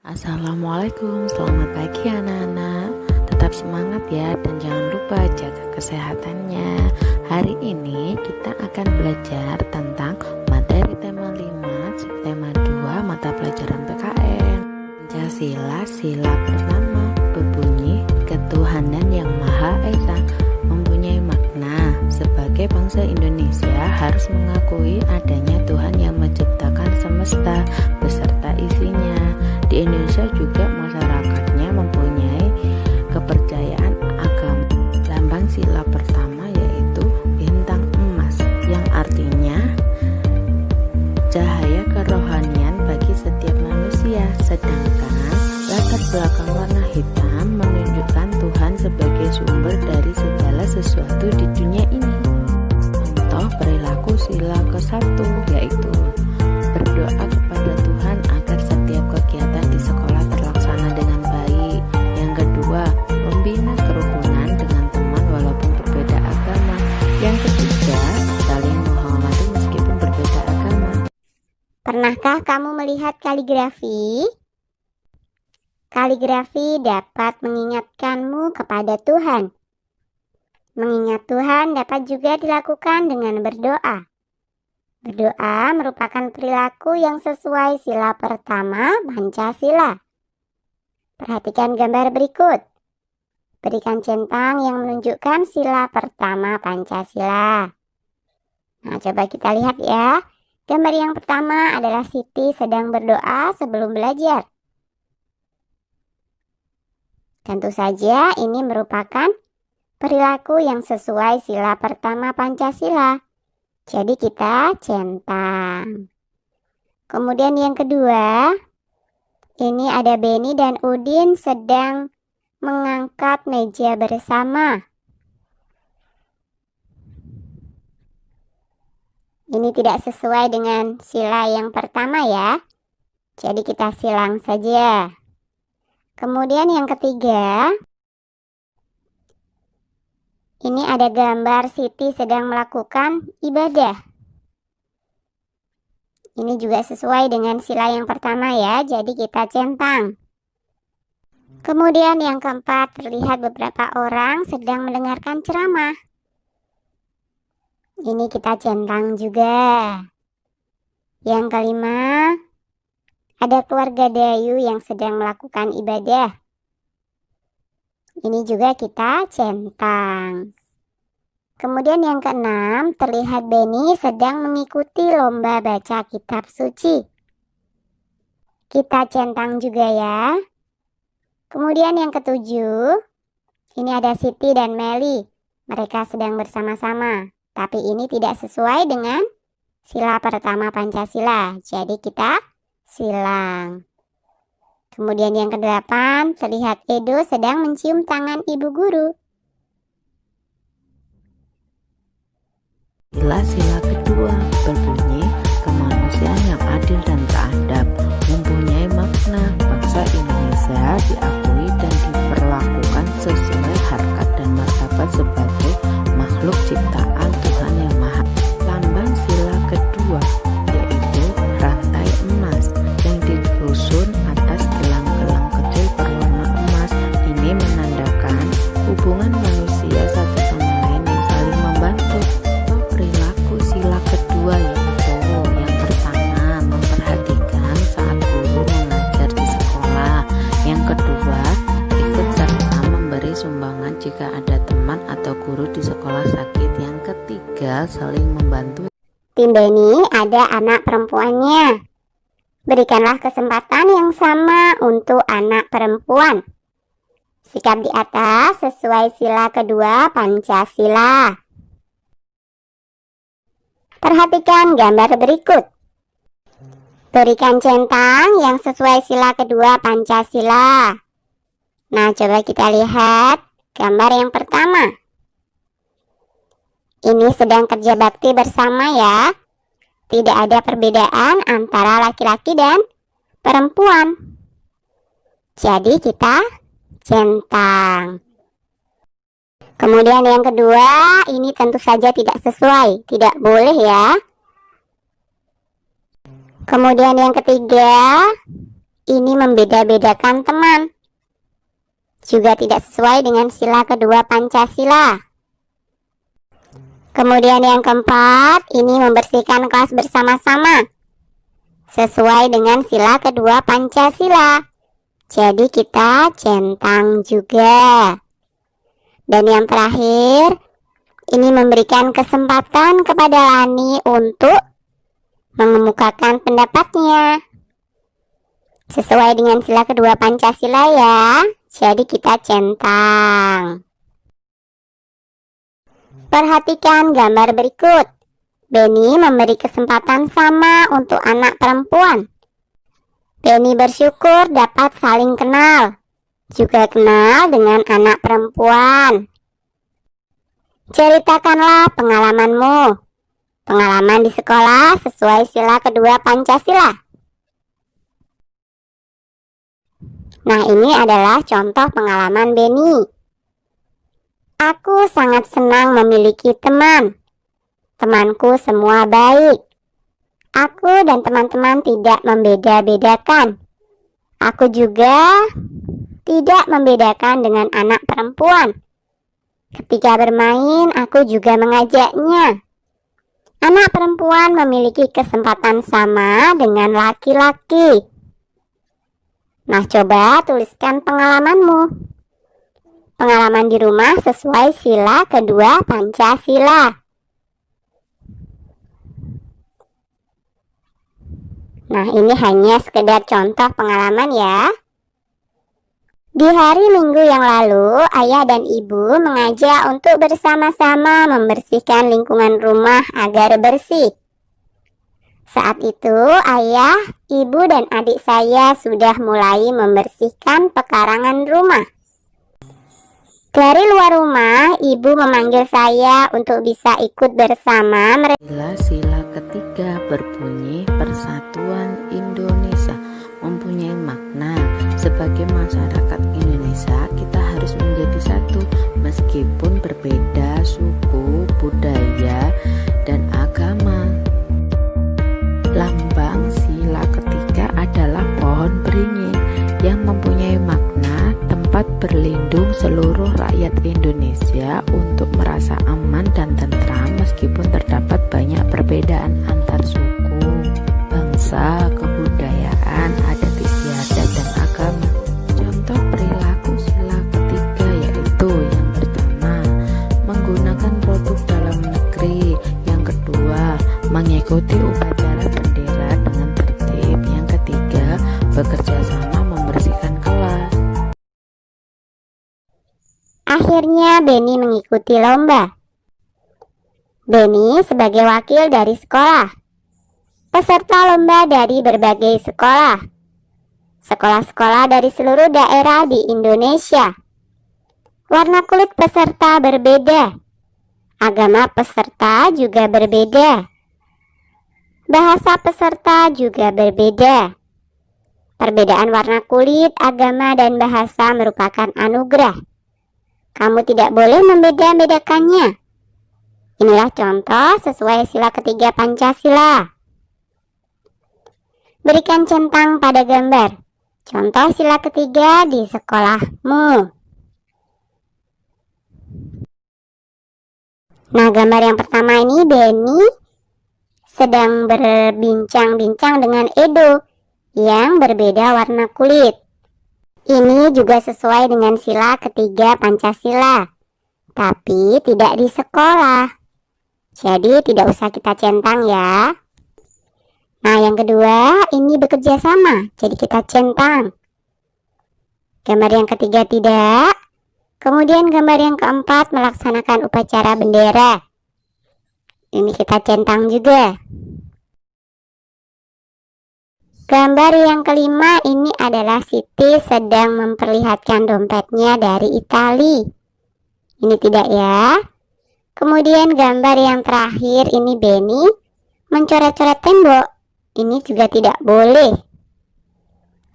Assalamualaikum, selamat pagi anak-anak. Tetap semangat ya dan jangan lupa jaga kesehatannya. Hari ini kita akan belajar tentang materi tema 5, subtema 2, mata pelajaran PKN. Pancasila, sila pertama berbunyi ketuhanan yang Maha Esa, mempunyai makna sebagai bangsa Indonesia harus mengakui adanya Tuhan yang menciptakan semesta beserta isinya. Di Indonesia juga masyarakatnya mempunyai kepercayaan agama. Lambang sila pertama yaitu bintang emas yang artinya cahaya kerohanian bagi setiap manusia, sedangkan latar belakang warna hitam menunjukkan Tuhan sebagai sumber dari segala sesuatu di dunia ini. Contoh perilaku sila ke-1 yaitu berdoa kepada Tuhan agar setiap kegiatan di sekolah terlaksana dengan baik. Yang kedua, membina kerukunan dengan teman walaupun berbeda agama. Yang ketiga, saling menghormati meskipun berbeda agama. Pernahkah kamu melihat kaligrafi? Kaligrafi dapat mengingatkanmu kepada Tuhan. Mengingat Tuhan dapat juga dilakukan dengan berdoa. Berdoa merupakan perilaku yang sesuai sila pertama Pancasila. Perhatikan gambar berikut. Berikan centang yang menunjukkan sila pertama Pancasila. Nah, coba kita lihat ya. Gambar yang pertama adalah Siti sedang berdoa sebelum belajar. Tentu saja ini merupakan perilaku yang sesuai sila pertama Pancasila. Jadi kita centang. Kemudian yang kedua, ini ada Beni dan Udin sedang mengangkat meja bersama. Ini tidak sesuai dengan sila yang pertama ya. Jadi kita silang saja. Kemudian yang ketiga, ini ada gambar Siti sedang melakukan ibadah. Ini juga sesuai dengan sila yang pertama ya, jadi kita centang. Kemudian yang keempat, terlihat beberapa orang sedang mendengarkan ceramah. Ini kita centang juga. Yang kelima, ada keluarga Dayu yang sedang melakukan ibadah. Ini juga kita centang. Kemudian yang keenam, terlihat Beni sedang mengikuti lomba baca kitab suci. Kita centang juga ya. Kemudian yang ketujuh, ini ada Siti dan Meli. Mereka sedang bersama-sama. Tapi ini tidak sesuai dengan sila pertama Pancasila. Jadi kita silang. Kemudian yang kedelapan, terlihat Edo sedang mencium tangan ibu guru. Sila kedua berbunyi kemanusiaan yang adil dan beradab, mempunyai makna bangsa Indonesia diakui dan diperlakukan sesuai harkat dan martabat sebagai makhluk ciptaan Tuhan yang Maha. Lambang sila kedua yaitu rantai emas yang disusun atas gelang-gelang kecil berwarna emas. Ini menandakan hubungan manusia satu sama lain yang saling membantu. Perilaku sila kedua yaitu yang pertama, memperhatikan saat guru mengajar di sekolah. Yang kedua, ikut serta memberi sumbangan jika ada teman atau guru di sekolah sakit. Yang ketiga, saling membantu. Tim Beni ada anak perempuannya. Berikanlah kesempatan yang sama untuk anak perempuan. Sikap di atas sesuai sila kedua Pancasila. Perhatikan gambar berikut. Berikan centang yang sesuai sila kedua Pancasila. Nah, coba kita lihat gambar yang pertama. Ini sedang kerja bakti bersama ya. Tidak ada perbedaan antara laki-laki dan perempuan. Jadi kita centang. Kemudian yang kedua, ini tentu saja tidak sesuai, tidak boleh ya. Kemudian yang ketiga, ini membeda-bedakan teman. Juga tidak sesuai dengan sila kedua Pancasila. Kemudian yang keempat, ini membersihkan kelas bersama-sama. Sesuai dengan sila kedua Pancasila. Jadi kita centang juga. Dan yang terakhir, ini memberikan kesempatan kepada Lani untuk mengemukakan pendapatnya. Sesuai dengan sila kedua Pancasila ya. Jadi kita centang. Perhatikan gambar berikut. Benny memberi kesempatan sama untuk anak perempuan. Benny bersyukur dapat saling kenal. Juga kenal dengan anak perempuan. Ceritakanlah pengalamanmu. Pengalaman di sekolah sesuai sila kedua Pancasila. Nah, ini adalah contoh pengalaman Benny. Aku sangat senang memiliki teman. Temanku semua baik. Aku dan teman-teman tidak membeda-bedakan. Aku juga tidak membedakan dengan anak perempuan. Ketika bermain, aku juga mengajaknya. Anak perempuan memiliki kesempatan sama dengan laki-laki. Nah, coba tuliskan pengalamanmu. Pengalaman di rumah sesuai sila kedua Pancasila. Nah, ini hanya sekedar contoh pengalaman ya. Di hari Minggu yang lalu, ayah dan ibu mengajak untuk bersama-sama membersihkan lingkungan rumah agar bersih. Saat itu, ayah, ibu, dan adik saya sudah mulai membersihkan pekarangan rumah. Dari luar rumah, ibu memanggil saya untuk bisa ikut bersama mereka. Sila ketiga berbunyi Persatuan Indonesia mempunyai makna. Sebagai masyarakat Indonesia, kita harus menjadi satu meskipun berbeda suku, budaya, dan agama. Lambang sila ketiga adalah pohon beringin yang mempunyai makna tempat berlindung seluruh rakyat Indonesia untuk merasa aman dan tentram meskipun terdapat banyak perbedaan antar suku, bangsa, kebudayaan, adat istiadat, dan agama. Contoh perilaku sila ketiga yaitu yang pertama, menggunakan produk dalam negeri. Yang kedua, mengikuti upacara bendera dengan tertib. Yang ketiga, bekerja sama membersihkan kelas. Akhirnya Benny mengikuti lomba. Benny sebagai wakil dari sekolah. Peserta lomba dari berbagai sekolah. Sekolah-sekolah dari seluruh daerah di Indonesia. Warna kulit peserta berbeda. Agama peserta juga berbeda. Bahasa peserta juga berbeda. Perbedaan warna kulit, agama, dan bahasa merupakan anugerah. Kamu tidak boleh membeda-bedakannya. Inilah contoh sesuai sila ketiga Pancasila. Berikan centang pada gambar. Contoh sila ketiga di sekolahmu. Nah, gambar yang pertama ini Benny sedang berbincang-bincang dengan Edo yang berbeda warna kulit. Ini juga sesuai dengan sila ketiga Pancasila, tapi tidak di sekolah. Jadi tidak usah kita centang ya. Nah, yang kedua ini bekerja sama, jadi kita centang. Gambar yang ketiga tidak. Kemudian gambar yang keempat melaksanakan upacara bendera. Ini kita centang juga. Gambar yang kelima ini adalah Siti sedang memperlihatkan dompetnya dari Itali. Ini tidak ya. Kemudian gambar yang terakhir ini Benny mencoret-coret tembok. Ini juga tidak boleh.